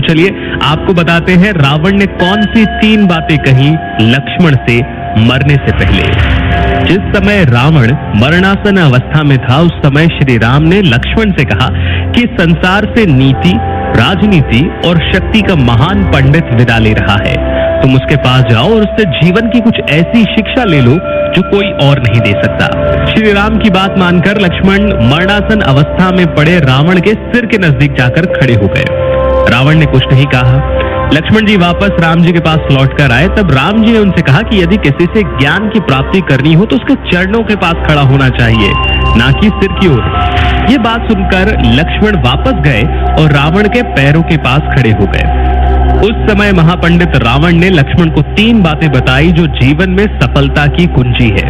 चलिए आपको बताते हैं रावण ने कौन सी 3 बातें कही लक्ष्मण से मरने से पहले। जिस समय रावण मरणासन अवस्था में था उस समय श्री राम ने लक्ष्मण से कहा कि संसार से नीति, राजनीति और शक्ति का महान पंडित विदा ले रहा है। तुम उसके पास जाओ और उससे जीवन की कुछ ऐसी शिक्षा ले लो जो कोई और नहीं दे सकता। श्री राम की बात मानकर लक्ष्मण मरणासन अवस्था में पड़े रावण के सिर के नजदीक जाकर खड़े हो गए। रावण ने कुछ नहीं कहा। लक्ष्मण जी वापस राम जी के पास लौट कर आए। तब राम जी ने उनसे कहा कि यदि किसी से ज्ञान की प्राप्ति करनी हो तो उसके चरणों के पास खड़ा होना चाहिए, ना कि सिर की ओर। ये बात सुनकर लक्ष्मण वापस गए और रावण के पैरों के पास खड़े हो गए। उस समय महापंडित रावण ने लक्ष्मण को 3 बातें बताई जो जीवन में सफलता की कुंजी है।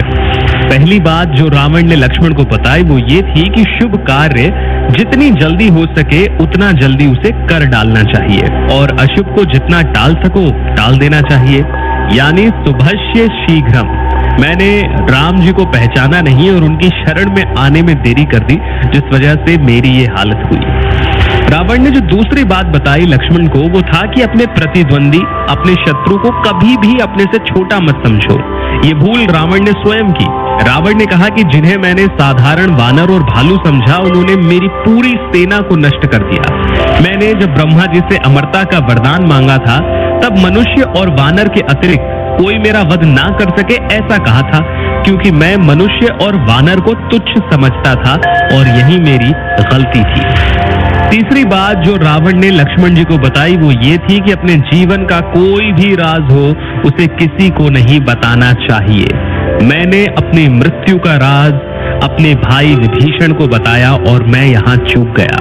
पहली बात जो रावण ने लक्ष्मण को बताई वो ये थी कि शुभ कार्य जितनी जल्दी हो सके उतना जल्दी उसे कर डालना चाहिए और अशुभ को जितना टाल सको टाल देना चाहिए, यानी शुभस्य शीघ्रम। मैंने राम जी को पहचाना नहीं और उनकी शरण में आने में देरी कर दी, जिस वजह से मेरी ये हालत हुई। रावण ने जो दूसरी बात बताई लक्ष्मण को वो था कि अपने प्रतिद्वंदी, अपने शत्रु को कभी भी अपने से छोटा मत समझो। ये भूल रावण ने स्वयं की। रावण ने कहा कि जिन्हें मैंने साधारण वानर और भालू समझा उन्होंने मेरी पूरी सेना को नष्ट कर दिया। मैंने जब ब्रह्मा जी से अमरता का वरदान मांगा था तब मनुष्य और वानर के अतिरिक्त कोई मेरा वध ना कर सके ऐसा कहा था, क्योंकि मैं मनुष्य और वानर को तुच्छ समझता था और यही मेरी गलती थी। तीसरी बात जो रावण ने लक्ष्मण जी को बताई वो ये थी कि अपने जीवन का कोई भी राज हो उसे किसी को नहीं बताना चाहिए। मैंने अपनी मृत्यु का राज अपने भाई विभीषण को बताया और मैं यहाँ चूक गया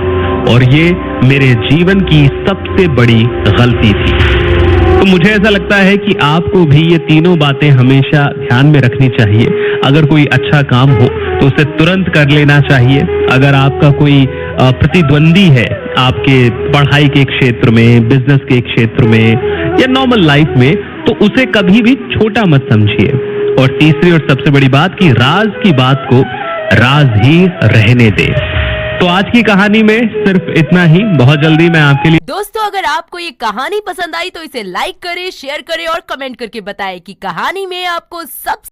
और ये मेरे जीवन की सबसे बड़ी गलती थी। तो मुझे ऐसा लगता है कि आपको भी ये तीनों बातें हमेशा ध्यान में रखनी चाहिए। अगर कोई अच्छा काम हो तो उसे तुरंत कर लेना चाहिए। अगर आपका कोई प्रतिद्वंदी है आपके पढ़ाई के क्षेत्र में, बिजनेस के क्षेत्र में या नॉर्मल लाइफ में, तो उसे कभी भी छोटा मत समझिए। और तीसरी और सबसे बड़ी बात कि राज की बात को राज ही रहने दे। तो आज की कहानी में सिर्फ इतना ही। बहुत जल्दी मैं आपके लिए दोस्तों, अगर आपको ये कहानी पसंद आई तो इसे लाइक करें, शेयर करें और कमेंट करके बताएं कि कहानी में आपको सब